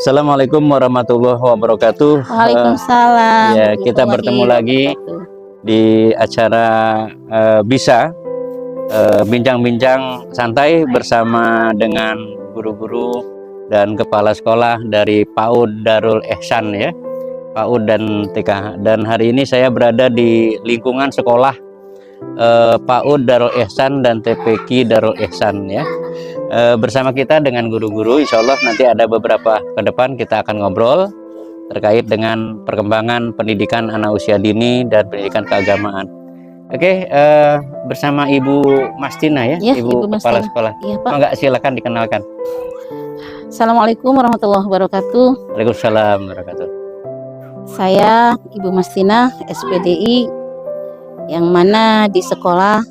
Assalamualaikum warahmatullahi wabarakatuh. Waalaikumsalam. Ya, kita bertemu lagi di acara bisa bincang-bincang santai bersama dengan guru-guru dan kepala sekolah dari PAUD Darul Ihsan ya, PAUD dan TK. Dan hari ini saya berada di lingkungan sekolah PAUD Darul Ihsan dan TPQ Darul Ihsan ya. Bersama kita dengan guru-guru, insya Allah nanti ada beberapa ke depan kita akan ngobrol terkait dengan perkembangan pendidikan anak usia dini dan pendidikan keagamaan. Oke, bersama Ibu Mastina ya, Ibu Kepala Sekolah. Iya, Pak. Enggak, silakan dikenalkan. Assalamualaikum warahmatullahi wabarakatuh. Waalaikumsalam warahmatullahi. Saya Ibu Mastina, SPDI, yang mana di sekolah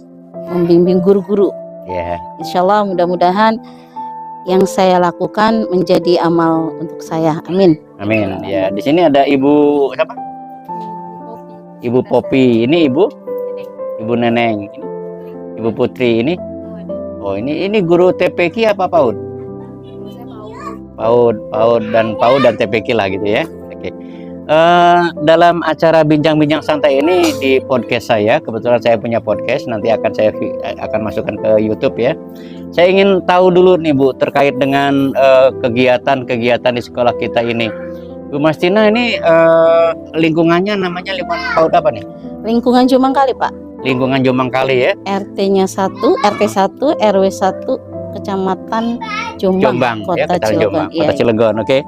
membimbing guru-guru. Ya. Insya Allah mudah-mudahan yang saya lakukan menjadi amal untuk saya. Amin. Amin. Ya, di sini ada Ibu siapa? Ibu Popi. Ini Ibu Neneng. Ibu Putri ini. Oh, ini guru TPQ apa PAUD? PAUD dan TPQ lah gitu ya. Oke. Dalam acara bincang-bincang santai ini di podcast saya, kebetulan saya punya podcast, nanti saya akan masukkan ke YouTube ya. Saya ingin tahu dulu nih Bu, terkait dengan kegiatan-kegiatan di sekolah kita ini. Bu Mastina, ini lingkungannya namanya lingkungan PAUD apa nih? Lingkungan Jombang Kali, Pak. Lingkungan Jombang Kali ya. RT-nya 1, RT 1, RW 1, Kecamatan Jombang, Kota Cilegon. Iya, Kota Cilegon, oke.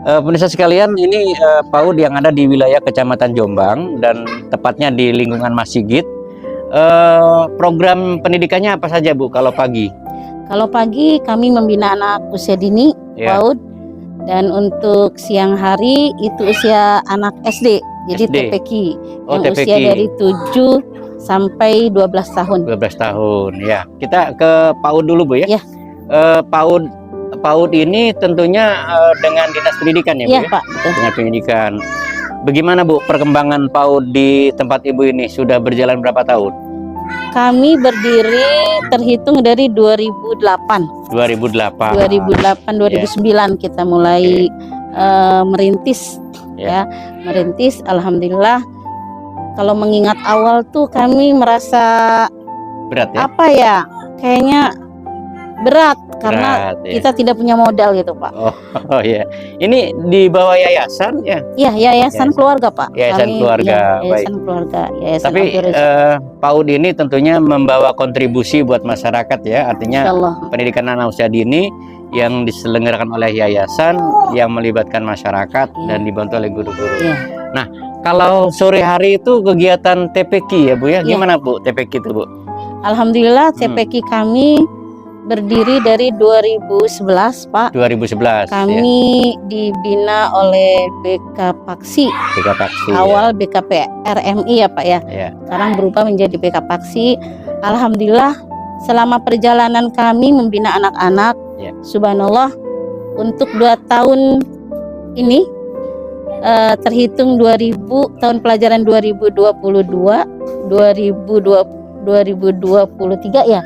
Pemirsa sekalian, ini PAUD yang ada di wilayah Kecamatan Jombang dan tepatnya di lingkungan Mas Sigit. Program pendidikannya apa saja Bu kalau pagi? Kalau pagi kami membina anak usia dini, PAUD, dan untuk siang hari itu usia anak SD, jadi TPQ, yang TPQ. usia dari 7 sampai 12 tahun. 12 tahun, ya. Kita ke PAUD dulu Bu ya. Ya. PAUD ini tentunya dengan Dinas Pendidikan ya Bu ya? Pak, betul. Dengan pendidikan. Bagaimana Bu perkembangan PAUD di tempat Ibu ini? Sudah berjalan berapa tahun? Kami berdiri terhitung dari 2008. 2009 kita mulai merintis ya. Merintis, alhamdulillah. Kalau mengingat awal tuh kami merasa berat ya? Apa ya? Kayaknya berat karena kita tidak punya modal gitu Pak. Oh ya, ini di bawah yayasan ya? Iya, yayasan keluarga Pak. Yayasan keluarga, yayasan keluarga. Yayasan tapi PAUD ini tentunya membawa kontribusi buat masyarakat ya, artinya pendidikan anak usia dini yang diselenggarakan oleh yayasan yang melibatkan masyarakat dan dibantu oleh guru-guru. Nah, kalau sore hari itu kegiatan TPQ ya Bu ya, gimana Bu TPQ itu Bu? Alhamdulillah TPQ kami berdiri dari 2011 Pak. 2011. Kami dibina oleh BK Paksi. Awal BKP RMI ya Pak ya. Sekarang berubah menjadi BK Paksi. Alhamdulillah selama perjalanan kami membina anak-anak, subhanallah, untuk 2 tahun ini terhitung 2000 tahun pelajaran 2022 2023 ya.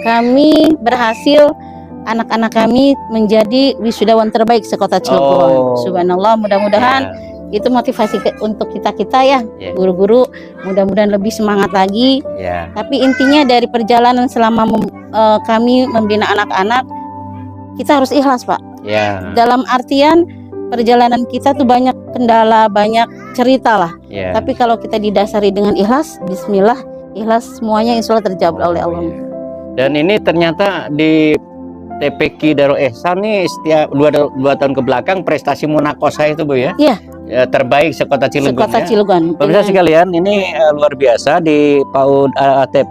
Kami berhasil anak-anak kami menjadi wisudawan terbaik sekota Cilegon. Subhanallah, mudah-mudahan itu motivasi untuk kita ya, guru-guru, mudah-mudahan lebih semangat lagi. Tapi intinya dari perjalanan selama kami membina anak-anak, kita harus ikhlas Pak. Dalam artian perjalanan kita tuh banyak kendala, banyak cerita lah. Tapi kalau kita didasari dengan ikhlas, bismillah, ikhlas, semuanya insya Allah terjawab oleh Allah. Dan ini ternyata di TPQ Darul Ihsan nih setiap 2 tahun ke belakang prestasi munakosa itu Bu ya? Iya. Terbaik sekota Cilegon. Sekota Cilegon. Pemirsa sekalian, ini luar biasa di PAUD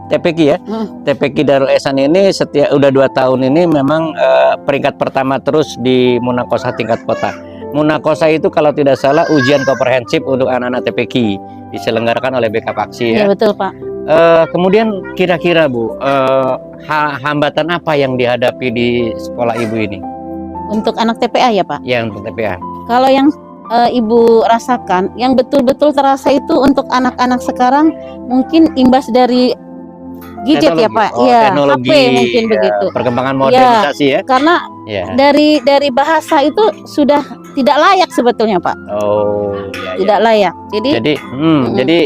TPQ ya. TPQ Darul Ihsan ini udah 2 tahun ini memang peringkat pertama terus di munakosa tingkat kota. Munakosa itu kalau tidak salah ujian komprehensif untuk anak-anak TPQ diselenggarakan oleh BK Paksi ya. Iya betul Pak. Kemudian kira-kira Bu, hambatan apa yang dihadapi di sekolah Ibu ini? Untuk anak TPA ya Pak? Ya, untuk TPA. Kalau yang Ibu rasakan, yang betul-betul terasa itu untuk anak-anak sekarang mungkin imbas dari gadget ya Pak, teknologi, HP mungkin begitu. Perkembangan modernisasi ya. Karena dari bahasa itu sudah tidak layak sebetulnya Pak. Oh, ya, ya. Tidak layak. Jadi Jadi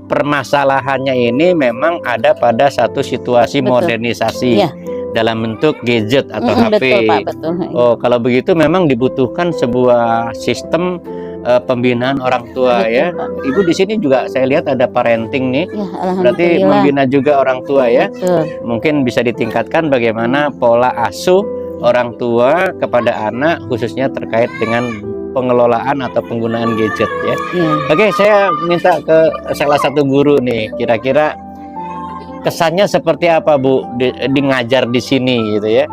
permasalahannya ini memang ada pada satu situasi Betul. modernisasi Iya. dalam bentuk gadget atau HP. betul Pak, betul. Oh, kalau begitu memang dibutuhkan sebuah sistem pembinaan orang tua Betul, ya. Pak. Ibu di sini juga saya lihat ada parenting nih. Ya, Berarti alhamdulillah. membina juga orang tua ya. Betul. Mungkin bisa ditingkatkan bagaimana pola asuh orang tua kepada anak khususnya terkait dengan pengelolaan atau penggunaan gadget ya. Ya. Oke, saya minta ke salah satu guru nih, kira-kira kesannya seperti apa Bu di ngajar di sini gitu ya.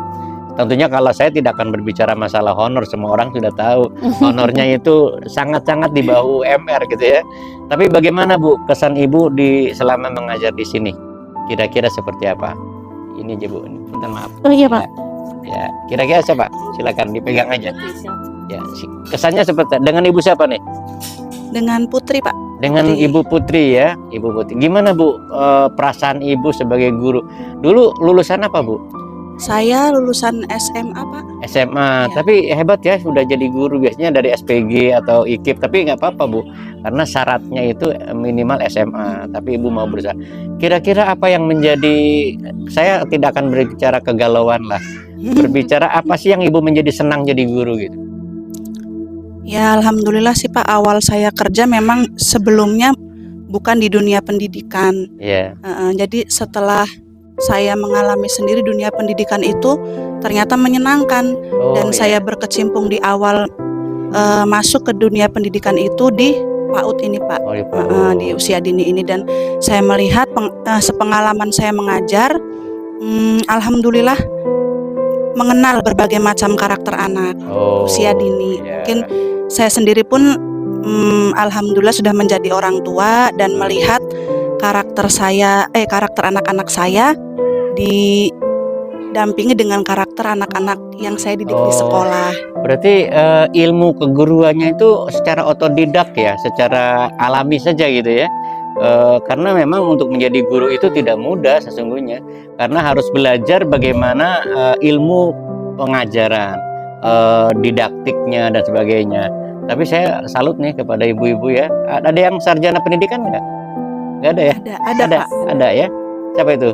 Tentunya kalau saya tidak akan berbicara masalah honor, semua orang sudah tahu honornya itu sangat-sangat di bawah UMR gitu ya. Tapi bagaimana Bu kesan Ibu di selama mengajar di sini? Kira-kira seperti apa? Ini aja Bu, minta maaf. Oh iya Pak. Ya, kira-kira siapa? Silakan dipegang aja. Ya, kesannya seperti dengan Ibu siapa nih? Dengan Putri Pak. Dengan Putri. Ibu Putri ya, Ibu Putri. Gimana Bu perasaan Ibu sebagai guru? Dulu lulusan apa Bu? Saya lulusan SMA Pak. SMA, Ya. tapi hebat ya sudah jadi guru, biasanya dari SPG atau IKIP, tapi nggak apa-apa Bu, karena syaratnya itu minimal SMA, tapi Ibu mau berusaha. Kira-kira apa yang menjadi, saya tidak akan berbicara kegalauan lah, berbicara apa sih yang Ibu menjadi senang jadi guru gitu? Ya alhamdulillah sih Pak, awal saya kerja memang sebelumnya bukan di dunia pendidikan. Ya, Jadi setelah saya mengalami sendiri dunia pendidikan itu ternyata menyenangkan. oh, Dan iya. saya berkecimpung di awal masuk ke dunia pendidikan itu di PAUD ini Pak. Oh, iya, Pak. Di usia dini ini, dan saya melihat sepengalaman saya mengajar, alhamdulillah mengenal berbagai macam karakter anak Oh, usia dini. iya. Mungkin saya sendiri pun alhamdulillah sudah menjadi orang tua dan melihat karakter anak-anak saya didampingi dengan karakter anak-anak yang saya didik di Oh. sekolah. Berarti ilmu keguruannya itu secara otodidak ya, secara alami saja gitu ya. Karena memang untuk menjadi guru itu tidak mudah sesungguhnya, karena harus belajar bagaimana ilmu pengajaran, didaktiknya dan sebagainya. Tapi saya salut nih kepada ibu-ibu ya. Ada yang sarjana pendidikan nggak? Nggak ada ya? Ada Pak. Ada ya. Siapa itu?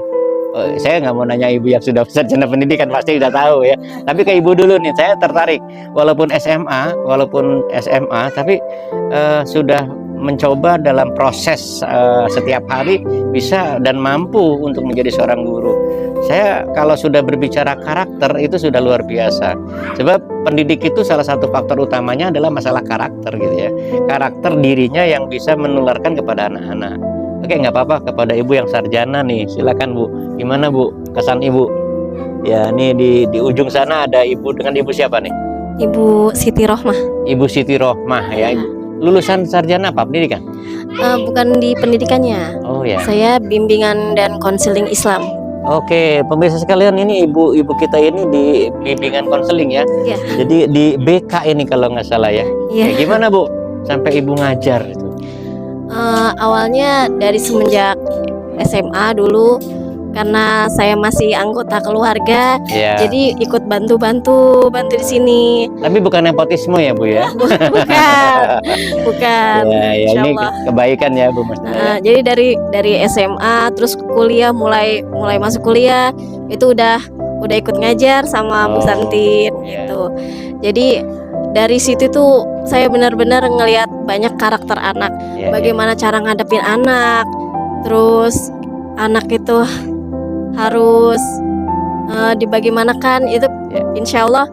Oh, saya nggak mau nanya ibu yang sudah sarjana pendidikan, pasti udah tahu ya. Tapi ke ibu dulu nih, saya tertarik. Walaupun SMA, tapi sudah mencoba dalam proses setiap hari bisa dan mampu untuk menjadi seorang guru. Saya kalau sudah berbicara karakter itu sudah luar biasa. Sebab pendidik itu salah satu faktor utamanya adalah masalah karakter gitu ya. Karakter dirinya yang bisa menularkan kepada anak-anak. Oke, nggak apa-apa, kepada ibu yang sarjana nih, silakan Bu. Gimana Bu kesan ibu? Ya, ini di ujung sana ada ibu, dengan ibu siapa nih? Ibu Siti Rohmah. Ibu Siti Rohmah ya. Lulusan sarjana apa pendidikan? Bukan di pendidikannya. Oh ya. Saya bimbingan dan konseling Islam. Oke, pemirsa sekalian, ini ibu-ibu kita ini di bimbingan konseling ya. Iya. Jadi di BK ini kalau nggak salah ya. Iya. Ya, gimana Bu sampai ibu ngajar itu? Awalnya dari semenjak SMA dulu, karena saya masih anggota keluarga, Ya. jadi ikut bantu di sini. Tapi bukan nepotisme ya Bu ya? Bukan. Ya, Insya ini Allah. kebaikan ya Bu Mas. Jadi dari SMA terus kuliah, mulai masuk kuliah itu udah ikut ngajar sama Bu Oh, Santin iya. gitu. Jadi dari situ tuh saya benar-benar ngelihat banyak karakter anak, Ya, bagaimana cara ngadepin anak, terus anak itu harus dibagaimanakan itu. Ya. Insya Allah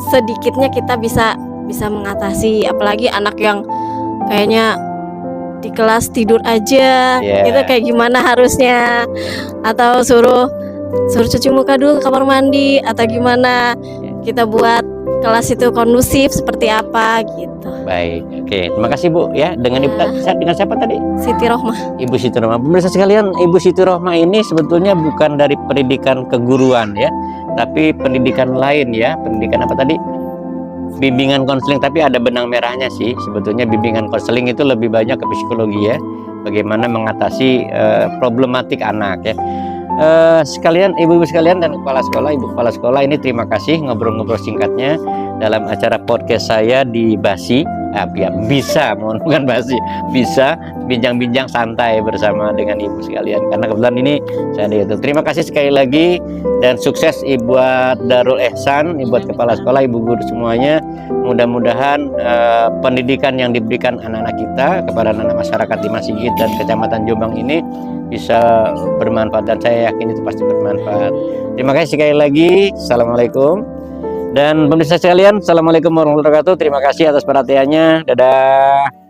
sedikitnya kita bisa mengatasi, apalagi anak yang kayaknya di kelas tidur aja, Ya. itu kayak gimana harusnya, atau suruh cuci muka dulu ke kamar mandi, atau gimana kita buat kelas itu kondusif seperti apa gitu. Baik, oke. Terima kasih Bu ya. Dengan ibu dengan siapa tadi? Siti Rohmah. Ibu Siti Rohmah. Pemirsa sekalian, Ibu Siti Rohmah ini sebetulnya bukan dari pendidikan keguruan ya, tapi pendidikan lain ya. Pendidikan apa tadi? Bimbingan konseling, tapi ada benang merahnya sih. Sebetulnya bimbingan konseling itu lebih banyak ke psikologi ya. Bagaimana mengatasi problematik anak ya. Sekalian ibu-ibu sekalian dan ibu kepala sekolah ini terima kasih ngobrol-ngobrol singkatnya, dalam acara podcast saya di Basi. Bisa, bukan Basi, bisa bincang-bincang santai bersama dengan ibu sekalian. Karena kebetulan ini saya di YouTube. Terima kasih sekali lagi dan sukses buat Darul Ihsan, buat kepala sekolah, ibu guru semuanya. Mudah-mudahan pendidikan yang diberikan anak-anak kita kepada anak-anak masyarakat di Masigit dan Kecamatan Jombang ini bisa bermanfaat, dan saya yakin itu pasti bermanfaat. Terima kasih sekali lagi. Assalamualaikum. Dan pemirsa sekalian, assalamualaikum warahmatullahi wabarakatuh. Terima kasih atas perhatiannya. Dadah.